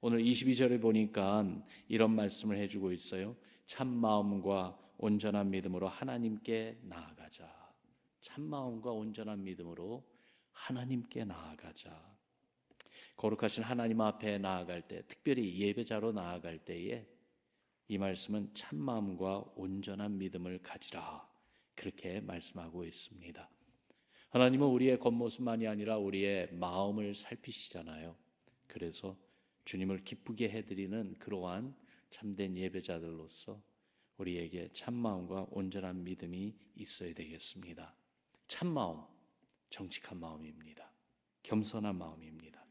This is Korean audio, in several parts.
오늘 22절에 보니까 이런 말씀을 해주고 있어요. 참 마음과 온전한 믿음으로 하나님께 나아가자. 참 마음과 온전한 믿음으로 하나님께 나아가자. 거룩하신 하나님 앞에 나아갈 때, 특별히 예배자로 나아갈 때에 이 말씀은 참 마음과 온전한 믿음을 가지라, 그렇게 말씀하고 있습니다. 하나님은 우리의 겉모습만이 아니라 우리의 마음을 살피시잖아요. 그래서 주님을 기쁘게 해드리는 그러한 참된 예배자들로서 우리에게 참마음과 온전한 믿음이 있어야 되겠습니다. 참마음, 정직한 마음입니다. 겸손한 마음입니다.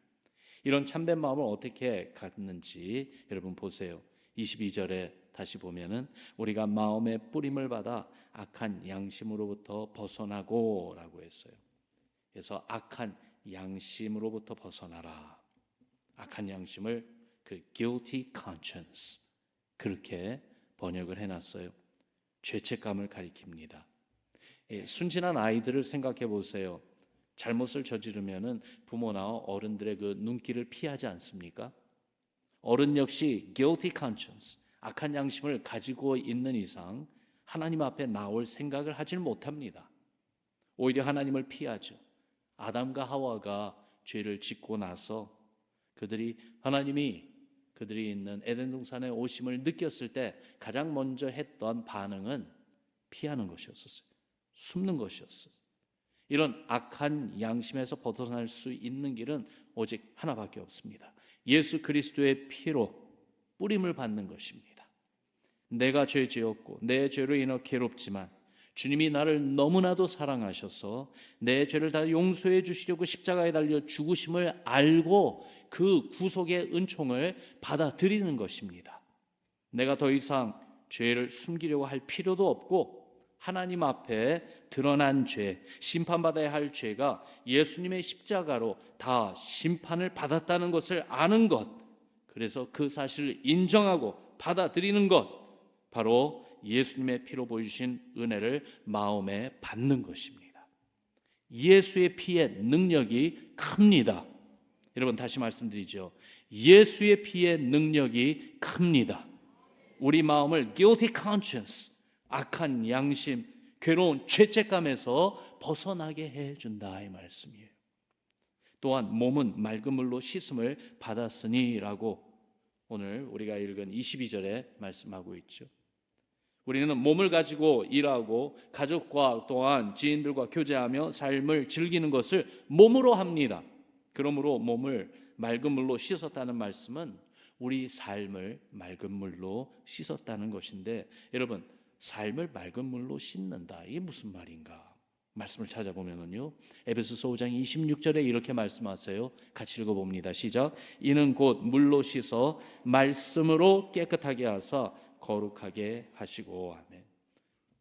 이런 참된 마음을 어떻게 갖는지 여러분 보세요. 22절에 다시 보면은 우리가 마음의 뿌림을 받아 악한 양심으로부터 벗어나고 라고 했어요. 그래서 악한 양심으로부터 벗어나라. 악한 양심을 guilty conscience 그렇게 번역을 해놨어요. 죄책감을 가리킵니다. 순진한 아이들을 생각해 보세요. 잘못을 저지르면은 부모나 어른들의 그 눈길을 피하지 않습니까? 어른 역시 guilty conscience, 악한 양심을 가지고 있는 이상 하나님 앞에 나올 생각을 하질 못합니다. 오히려 하나님을 피하죠. 아담과 하와가 죄를 짓고 나서 하나님이 그들이 있는 에덴 동산에 오심을 느꼈을 때 가장 먼저 했던 반응은 피하는 것이었어요. 숨는 것이었어요. 이런 악한 양심에서 벗어날 수 있는 길은 오직 하나밖에 없습니다. 예수 그리스도의 피로 뿌림을 받는 것입니다. 내가 죄 지었고 내 죄로 인해 괴롭지만 주님이 나를 너무나도 사랑하셔서 내 죄를 다 용서해 주시려고 십자가에 달려 죽으심을 알고 그 구속의 은총을 받아들이는 것입니다. 내가 더 이상 죄를 숨기려고 할 필요도 없고 하나님 앞에 드러난 죄, 심판받아야 할 죄가 예수님의 십자가로 다 심판을 받았다는 것을 아는 것, 그래서 그 사실을 인정하고 받아들이는 것, 바로 예수님의 피로 보여주신 은혜를 마음에 받는 것입니다. 예수의 피의 능력이 큽니다. 여러분 다시 말씀드리죠. 예수의 피의 능력이 큽니다. 우리 마음을 guilty conscience, 악한 양심, 괴로운 죄책감에서 벗어나게 해준다 이 말씀이에요. 또한 몸은 맑은 물로 씻음을 받았으니 라고 오늘 우리가 읽은 22절에 말씀하고 있죠. 우리는 몸을 가지고 일하고 가족과 또한 지인들과 교제하며 삶을 즐기는 것을 몸으로 합니다. 그러므로 몸을 맑은 물로 씻었다는 말씀은 우리 삶을 맑은 물로 씻었다는 것인데, 여러분 삶을 맑은 물로 씻는다, 이게 무슨 말인가? 말씀을 찾아보면은요, 에베소서 5장 26절에 이렇게 말씀하세요. 같이 읽어봅니다. 시작. 이는 곧 물로 씻어 말씀으로 깨끗하게 하사 거룩하게 하시고. 아멘.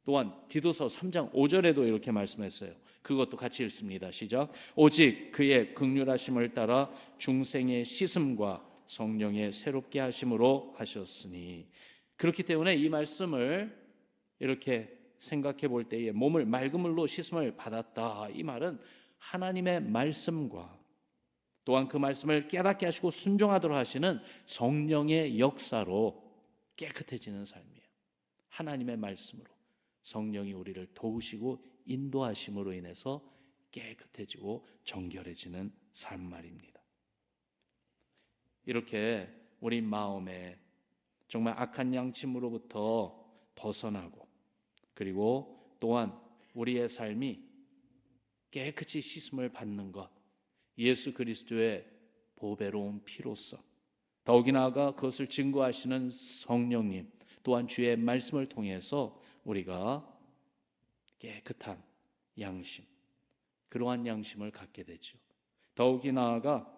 또한 디도서 3장 5절에도 이렇게 말씀했어요. 그것도 같이 읽습니다. 시작. 오직 그의 긍휼하심을 따라 중생의 씻음과 성령의 새롭게 하심으로 하셨으니. 그렇기 때문에 이 말씀을 이렇게 생각해 볼 때에 몸을 맑은 물로 씻음을 받았다, 이 말은 하나님의 말씀과 또한 그 말씀을 깨닫게 하시고 순종하도록 하시는 성령의 역사로 깨끗해지는 삶이에요. 하나님의 말씀으로 성령이 우리를 도우시고 인도하심으로 인해서 깨끗해지고 정결해지는 삶 말입니다. 이렇게 우리 마음에 정말 악한 양심으로부터 벗어나고, 그리고 또한 우리의 삶이 깨끗이 씻음을 받는 것, 예수 그리스도의 보배로운 피로써, 더욱이 나아가 그것을 증거하시는 성령님, 또한 주의 말씀을 통해서 우리가 깨끗한 양심, 그러한 양심을 갖게 되죠. 더욱이 나아가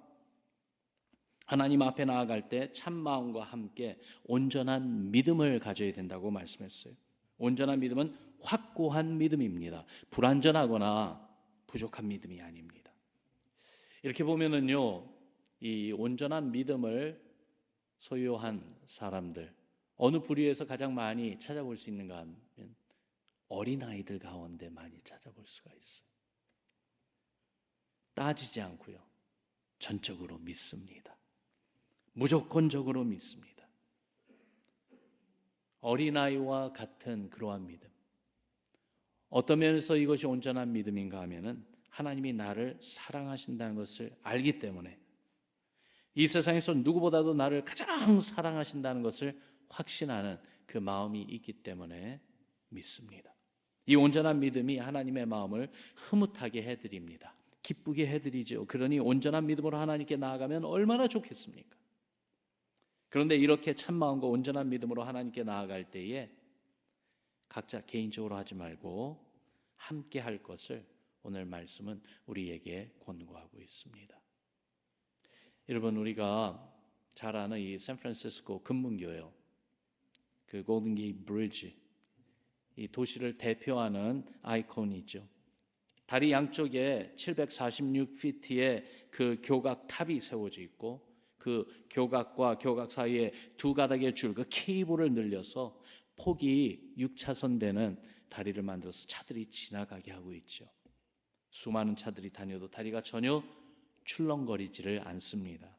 하나님 앞에 나아갈 때 참 마음과 함께 온전한 믿음을 가져야 된다고 말씀했어요. 온전한 믿음은 확고한 믿음입니다. 불완전하거나 부족한 믿음이 아닙니다. 이렇게 보면은요, 이 온전한 믿음을 소유한 사람들, 어느 부류에서 가장 많이 찾아볼 수 있는가 하면 어린아이들 가운데 많이 찾아볼 수가 있어요. 따지지 않고요, 전적으로 믿습니다. 무조건적으로 믿습니다. 어린아이와 같은 그러한 믿음. 어떤 면에서 이것이 온전한 믿음인가 하면은 하나님이 나를 사랑하신다는 것을 알기 때문에, 이 세상에서 누구보다도 나를 가장 사랑하신다는 것을 확신하는 그 마음이 있기 때문에 믿습니다. 이 온전한 믿음이 하나님의 마음을 흐뭇하게 해드립니다. 기쁘게 해드리죠. 그러니 온전한 믿음으로 하나님께 나아가면 얼마나 좋겠습니까? 그런데 이렇게 참 마음과 온전한 믿음으로 하나님께 나아갈 때에 각자 개인적으로 하지 말고 함께 할 것을 오늘 말씀은 우리에게 권고하고 있습니다. 여러분, 우리가 잘 아는 이 샌프란시스코 금문교요, 그 골든 게이트 브리지, 이 도시를 대표하는 아이콘이죠. 다리 양쪽에 746피트의 그 교각 탑이 세워져 있고, 그 교각과 교각 사이에 두 가닥의 줄, 그 케이블을 늘려서 폭이 6차선 되는 다리를 만들어서 차들이 지나가게 하고 있죠. 수많은 차들이 다녀도 다리가 전혀 출렁거리지를 않습니다.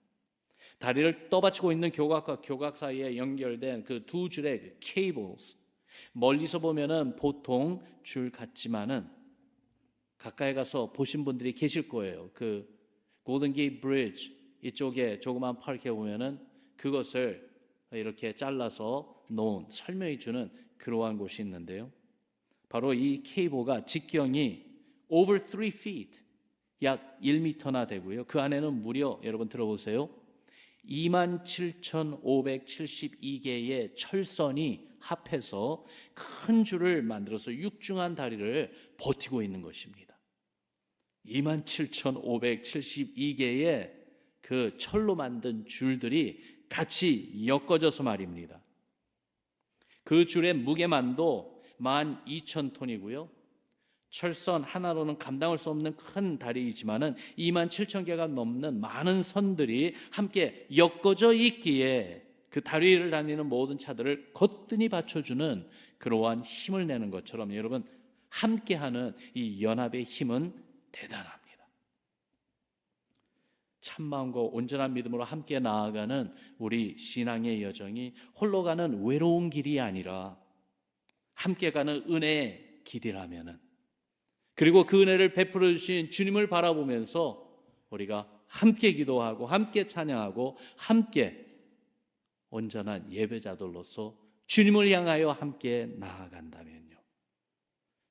다리를 떠받치고 있는 교각과 교각 사이에 연결된 그 두 줄의 그 케이블스, 멀리서 보면은 보통 줄 같지만은 가까이 가서 보신 분들이 계실 거예요. 그 골든 게이트 브리지 이쪽에 조그만 파크에 보면은 그것을 이렇게 잘라서 놓은, 설명해 주는 그러한 곳이 있는데요. 바로 이 케이블가 직경이 over 3 feet, 약 1m나 되고요. 그 안에는 무려, 여러분 들어보세요, 27,572개의 철선이 합해서 큰 줄을 만들어서 육중한 다리를 버티고 있는 것입니다. 27,572개의 그 철로 만든 줄들이 같이 엮어져서 말입니다. 그 줄의 무게만도 12,000톤이고요. 철선 하나로는 감당할 수 없는 큰 다리이지만은 27,000개가 넘는 많은 선들이 함께 엮어져 있기에 그 다리를 다니는 모든 차들을 거뜬히 받쳐주는 그러한 힘을 내는 것처럼, 여러분, 함께하는 이 연합의 힘은 대단합니다. 참마음과 온전한 믿음으로 함께 나아가는 우리 신앙의 여정이 홀로 가는 외로운 길이 아니라 함께 가는 은혜의 길이라면은, 그리고 그 은혜를 베풀어 주신 주님을 바라보면서 우리가 함께 기도하고 함께 찬양하고 함께 온전한 예배자들로서 주님을 향하여 함께 나아간다면요,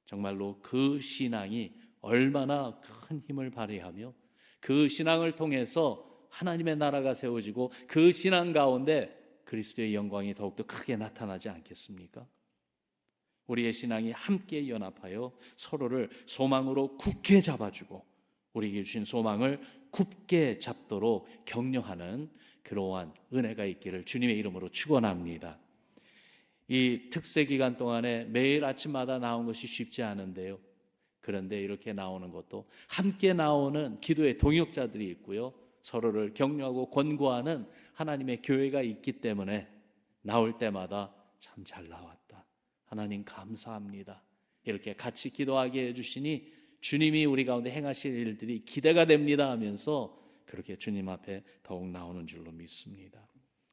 정말로 그 신앙이 얼마나 큰 힘을 발휘하며 그 신앙을 통해서 하나님의 나라가 세워지고 그 신앙 가운데 그리스도의 영광이 더욱더 크게 나타나지 않겠습니까? 우리의 신앙이 함께 연합하여 서로를 소망으로 굳게 잡아주고 우리에게 주신 소망을 굳게 잡도록 격려하는 그러한 은혜가 있기를 주님의 이름으로 축원합니다. 이 특세 기간 동안에 매일 아침마다 나온 것이 쉽지 않은데요, 그런데 이렇게 나오는 것도 함께 나오는 기도의 동역자들이 있고요, 서로를 격려하고 권고하는 하나님의 교회가 있기 때문에 나올 때마다 참 잘 나왔다, 하나님 감사합니다, 이렇게 같이 기도하게 해주시니 주님이 우리 가운데 행하실 일들이 기대가 됩니다 하면서 그렇게 주님 앞에 더욱 나오는 줄로 믿습니다.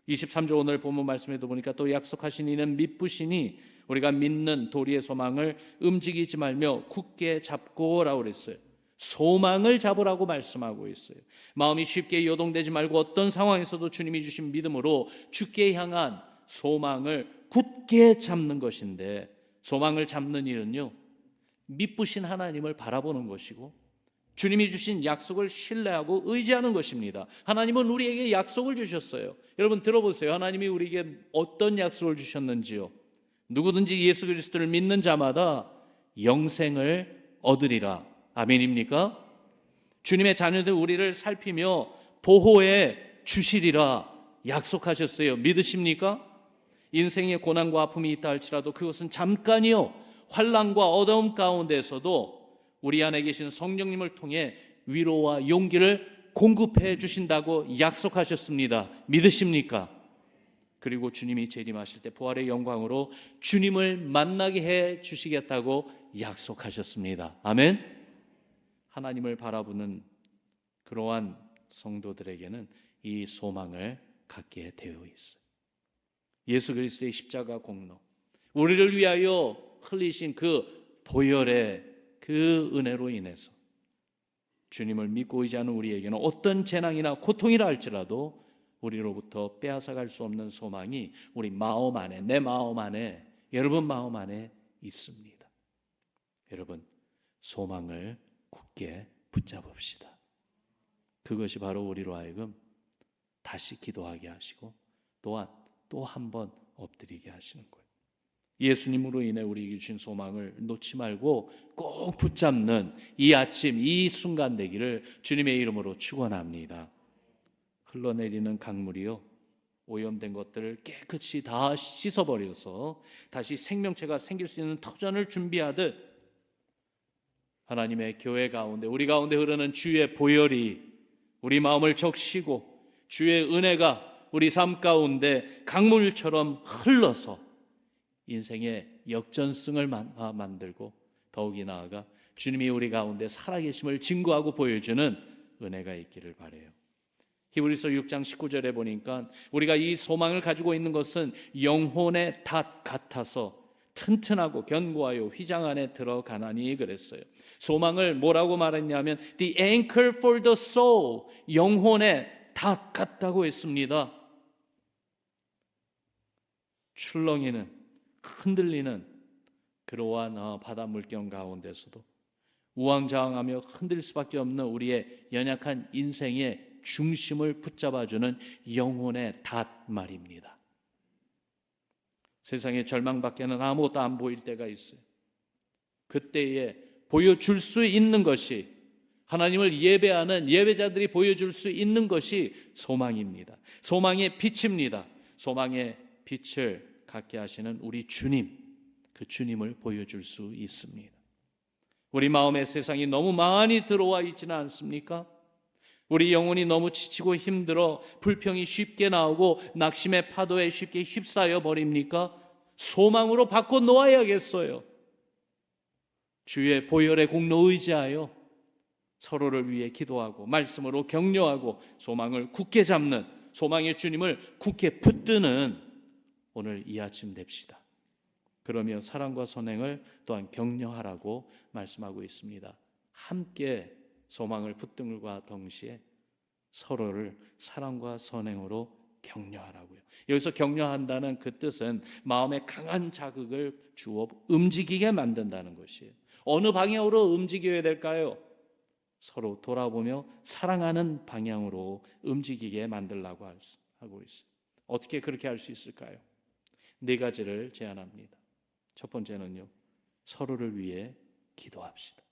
23절 오늘 본문 말씀에도 보니까 또 약속하신 이는 미쁘시니 우리가 믿는 도리의 소망을 움직이지 말며 굳게 잡고라고 그랬어요. 소망을 잡으라고 말씀하고 있어요. 마음이 쉽게 요동되지 말고 어떤 상황에서도 주님이 주신 믿음으로 주께 향한 소망을 굳게 잡는 것인데, 소망을 잡는 일은요, 미쁘신 하나님을 바라보는 것이고 주님이 주신 약속을 신뢰하고 의지하는 것입니다. 하나님은 우리에게 약속을 주셨어요. 여러분 들어보세요. 하나님이 우리에게 어떤 약속을 주셨는지요? 누구든지 예수 그리스도를 믿는 자마다 영생을 얻으리라. 아멘입니까? 주님의 자녀들 우리를 살피며 보호해 주시리라 약속하셨어요. 믿으십니까? 인생의 고난과 아픔이 있다 할지라도 그것은 잠깐이요, 환난과 어려움 가운데서도 우리 안에 계신 성령님을 통해 위로와 용기를 공급해 주신다고 약속하셨습니다. 믿으십니까? 그리고 주님이 재림하실 때 부활의 영광으로 주님을 만나게 해 주시겠다고 약속하셨습니다. 아멘. 하나님을 바라보는 그러한 성도들에게는 이 소망을 갖게 되어 있어요. 예수 그리스도의 십자가 공로, 우리를 위하여 흘리신 그 보혈의 그 은혜로 인해서 주님을 믿고 의지하는 우리에게는 어떤 재난이나 고통이라 할지라도 우리로부터 빼앗아갈 수 없는 소망이 우리 마음 안에, 내 마음 안에, 여러분 마음 안에 있습니다. 여러분, 소망을 굳게 붙잡읍시다. 그것이 바로 우리로 하여금 다시 기도하게 하시고 또한 또 한 번 엎드리게 하시는 거예요. 예수님으로 인해 우리에게 주신 소망을 놓지 말고 꼭 붙잡는 이 아침, 이 순간 되기를 주님의 이름으로 축원합니다. 흘러내리는 강물이요, 오염된 것들을 깨끗이 다 씻어버려서 다시 생명체가 생길 수 있는 터전을 준비하듯 하나님의 교회 가운데, 우리 가운데 흐르는 주의 보혈이 우리 마음을 적시고 주의 은혜가 우리 삶 가운데 강물처럼 흘러서 인생의 역전승을 만들고 더욱이 나아가 주님이 우리 가운데 살아계심을 증거하고 보여주는 은혜가 있기를 바라요. 히브리서 6장 19절에 보니까 우리가 이 소망을 가지고 있는 것은 영혼의 닷 같아서 튼튼하고 견고하여 휘장 안에 들어가나니 그랬어요. 소망을 뭐라고 말했냐면 The anchor for the soul, 영혼의 닷 같다고 했습니다. 출렁이는, 흔들리는 그러한 바다 물결 가운데서도 우왕좌왕하며 흔들 수밖에 없는 우리의 연약한 인생의 중심을 붙잡아주는 영혼의 닷 말입니다. 세상의 절망밖에는 아무것도 안 보일 때가 있어요. 그때에 보여줄 수 있는 것이, 하나님을 예배하는 예배자들이 보여줄 수 있는 것이 소망입니다. 소망의 빛입니다. 소망의 빛을 갖게 하시는 우리 주님, 그 주님을 보여줄 수 있습니다. 우리 마음에 세상이 너무 많이 들어와 있지는 않습니까? 우리 영혼이 너무 지치고 힘들어 불평이 쉽게 나오고 낙심의 파도에 쉽게 휩싸여 버립니까? 소망으로 바꿔 놓아야겠어요. 주의 보혈의 공로 의지하여 서로를 위해 기도하고 말씀으로 격려하고 소망을 굳게 잡는, 소망의 주님을 굳게 붙드는 오늘 이 아침 됩시다. 그러며 사랑과 선행을 또한 격려하라고 말씀하고 있습니다. 함께 소망을 붙듦과 동시에 서로를 사랑과 선행으로 격려하라고요. 여기서 격려한다는 그 뜻은 마음에 강한 자극을 주어 움직이게 만든다는 것이에요. 어느 방향으로 움직여야 될까요? 서로 돌아보며 사랑하는 방향으로 움직이게 만들라고 하고 있어요. 어떻게 그렇게 할 수 있을까요? 4가지를 제안합니다. 첫 번째는요, 서로를 위해 기도합시다.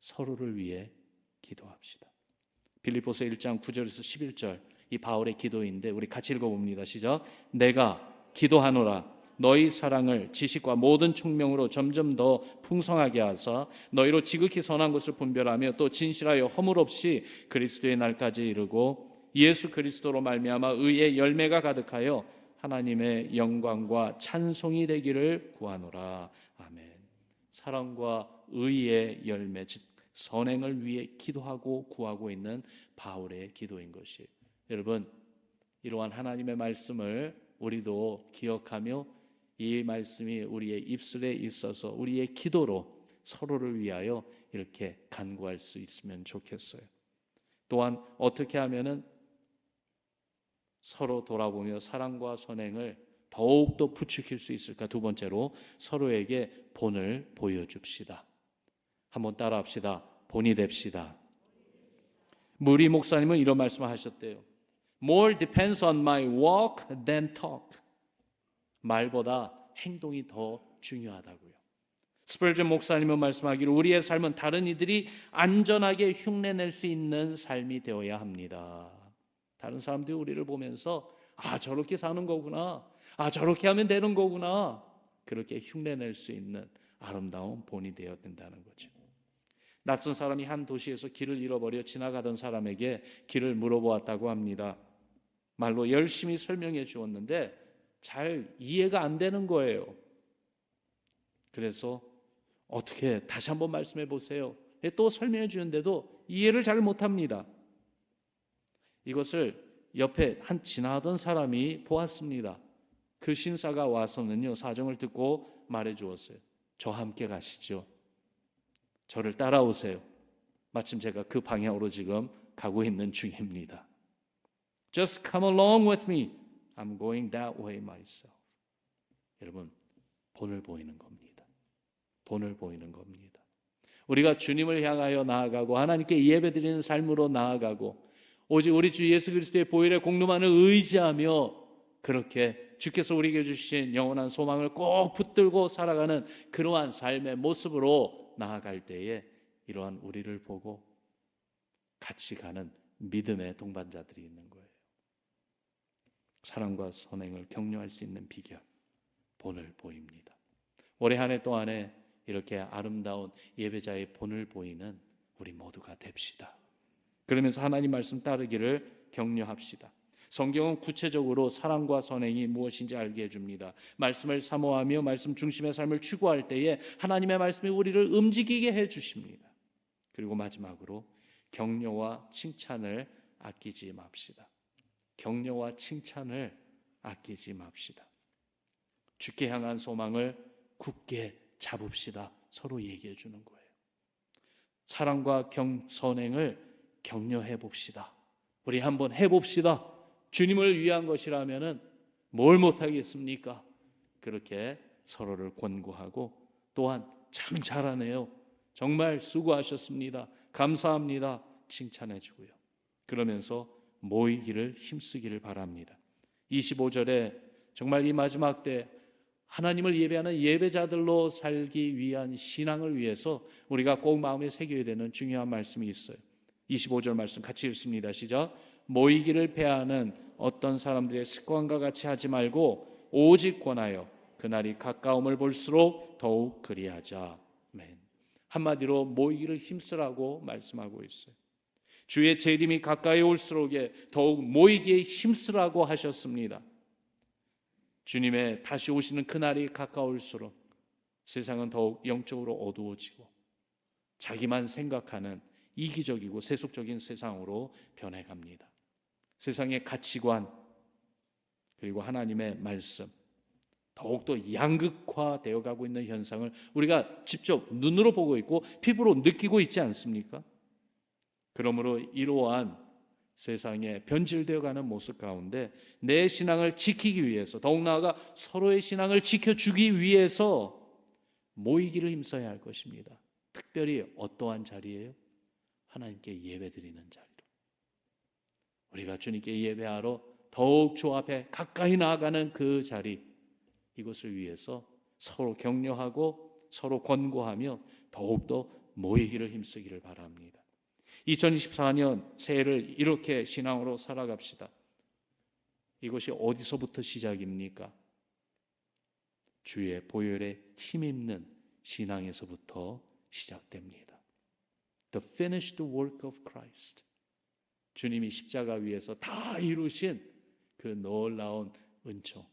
서로를 위해 기도합시다. 빌립보서 1장 9절에서 11절, 이 바울의 기도인데 우리 같이 읽어봅니다. 시작. 내가 기도하노라 너희 사랑을 지식과 모든 총명으로 점점 더 풍성하게 하사 너희로 지극히 선한 것을 분별하며 또 진실하여 허물 없이 그리스도의 날까지 이르고 예수 그리스도로 말미암아 의의 열매가 가득하여 하나님의 영광과 찬송이 되기를 구하노라. 아멘. 사랑과 의의 열매, 즉 선행을 위해 기도하고 구하고 있는 바울의 기도인 것이에요. 여러분, 이러한 하나님의 말씀을 우리도 기억하며 이 말씀이 우리의 입술에 있어서 우리의 기도로 서로를 위하여 이렇게 간구할 수 있으면 좋겠어요. 또한 어떻게 하면은 서로 돌아보며 사랑과 선행을 더욱더 부추길 수 있을까? 2번째로 서로에게 본을 보여줍시다. 한번 따라합시다. 본이 됩시다. 무리 목사님은 이런 말씀을 하셨대요. More depends on my walk than talk. 말보다 행동이 더 중요하다고요. 스펄전 목사님은 말씀하기를 우리의 삶은 다른 이들이 안전하게 흉내낼 수 있는 삶이 되어야 합니다. 다른 사람들이 우리를 보면서 아, 저렇게 사는 거구나, 아, 저렇게 하면 되는 거구나, 그렇게 흉내낼 수 있는 아름다운 본이 되어야 된다는 거죠. 낯선 사람이 한 도시에서 길을 잃어버려 지나가던 사람에게 길을 물어보았다고 합니다. 말로 열심히 설명해 주었는데 잘 이해가 안 되는 거예요. 그래서 어떻게 다시 한번 말씀해 보세요. 또 설명해 주는데도 이해를 잘 못합니다. 이것을 옆에 한 지나던 사람이 보았습니다. 그 신사가 와서는요, 사정을 듣고 말해 주었어요. 저와 함께 가시죠. 저를 따라오세요. 마침 제가 그 방향으로 지금 가고 있는 중입니다. Just come along with me. I'm going that way myself. 여러분, 본을 보이는 겁니다. 본을 보이는 겁니다. 우리가 주님을 향하여 나아가고 하나님께 예배드리는 삶으로 나아가고 오직 우리 주 예수 그리스도의 보혈의 공로만을 의지하며 그렇게 주께서 우리에게 주신 영원한 소망을 꼭 붙들고 살아가는 그러한 삶의 모습으로 나아갈 때에 이러한 우리를 보고 같이 가는 믿음의 동반자들이 있는 거예요. 사랑과 선행을 격려할 수 있는 비결, 본을 보입니다. 올해 한 해 동안에 이렇게 아름다운 예배자의 본을 보이는 우리 모두가 됩시다. 그러면서 하나님 말씀 따르기를 격려합시다. 성경은 구체적으로 사랑과 선행이 무엇인지 알게 해줍니다. 말씀을 사모하며 말씀 중심의 삶을 추구할 때에 하나님의 말씀이 우리를 움직이게 해주십니다. 그리고 마지막으로 격려와 칭찬을 아끼지 맙시다. 격려와 칭찬을 아끼지 맙시다. 주께 향한 소망을 굳게 잡읍시다. 서로 얘기해 주는 거예요. 사랑과 선행을 격려해 봅시다. 우리 한번 해봅시다. 주님을 위한 것이라면은 뭘 못하겠습니까? 그렇게 서로를 권고하고 또한 참 잘하네요. 정말 수고하셨습니다. 감사합니다. 칭찬해 주고요. 그러면서 모이기를 힘쓰기를 바랍니다. 25절에 정말 이 마지막 때 하나님을 예배하는 예배자들로 살기 위한 신앙을 위해서 우리가 꼭 마음에 새겨야 되는 중요한 말씀이 있어요. 25절 말씀 같이 읽습니다. 시작. 모이기를 패하는 어떤 사람들의 습관과 같이 하지 말고 오직 권하여 그날이 가까움을 볼수록 더욱 그리하자. 아멘. 한마디로 모이기를 힘쓰라고 말씀하고 있어요. 주의 재림이 가까이 올수록에 더욱 모이기에 힘쓰라고 하셨습니다. 주님의 다시 오시는 그날이 가까울수록 세상은 더욱 영적으로 어두워지고 자기만 생각하는 이기적이고 세속적인 세상으로 변해갑니다. 세상의 가치관 그리고 하나님의 말씀 더욱더 양극화되어 가고 있는 현상을 우리가 직접 눈으로 보고 있고 피부로 느끼고 있지 않습니까? 그러므로 이러한 세상에 변질되어가는 모습 가운데 내 신앙을 지키기 위해서 더욱 나아가 서로의 신앙을 지켜주기 위해서 모이기를 힘써야 할 것입니다. 특별히 어떠한 자리예요? 하나님께 예배드리는 자리로 우리가 주님께 예배하러 더욱 주 앞에 가까이 나아가는 그 자리 이것을 위해서 서로 격려하고 서로 권고하며 더욱더 모이기를 힘쓰기를 바랍니다. 2024년 새해를 이렇게 신앙으로 살아갑시다. 이것이 어디서부터 시작입니까? 주의 보혈에 힘입는 신앙에서부터 시작됩니다. The finished work of Christ. 주님이 십자가 위에서 다 이루신 그 놀라운 은총,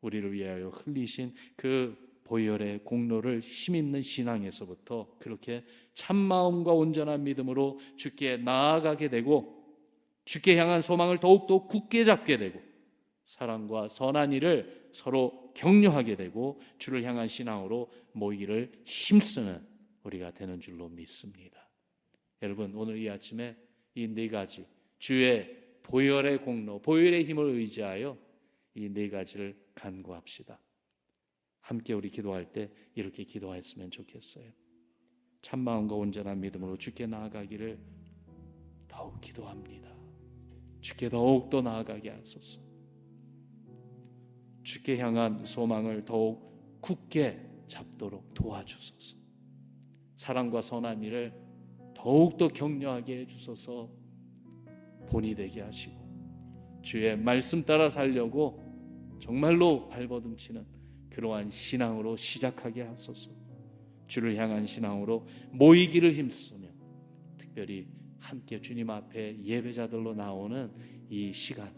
우리를 위하여 흘리신 그 보혈의 공로를 힘입는 신앙에서부터 그렇게 참마음과 온전한 믿음으로 주께 나아가게 되고 주께 향한 소망을 더욱더 굳게 잡게 되고 사랑과 선한 일을 서로 격려하게 되고 주를 향한 신앙으로 모이기를 힘쓰는 우리가 되는 줄로 믿습니다. 여러분 오늘 이 아침에 이 네 가지 주의 보혈의 공로, 보혈의 힘을 의지하여 이 네 가지를 간구합시다. 함께 우리 기도할 때 이렇게 기도했으면 좋겠어요. 참마음과 온전한 믿음으로 주께 나아가기를 더욱 기도합니다. 주께 더욱 더 나아가게 하소서. 주께 향한 소망을 더욱 굳게 잡도록 도와주소서. 사랑과 선한 일을 더욱 더 격려하게 해주소서. 본이 되게 하시고 주의 말씀 따라 살려고 정말로 발버둥치는 그러한 신앙으로 시작하게 하소서. 주를 향한 신앙으로 모이기를 힘쓰며 특별히 함께 주님 앞에 예배자들로 나오는 이 시간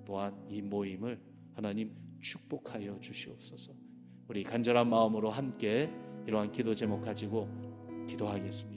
또한 이 모임을 하나님 축복하여 주시옵소서. 우리 간절한 마음으로 함께 이러한 기도 제목 가지고 기도하겠습니다.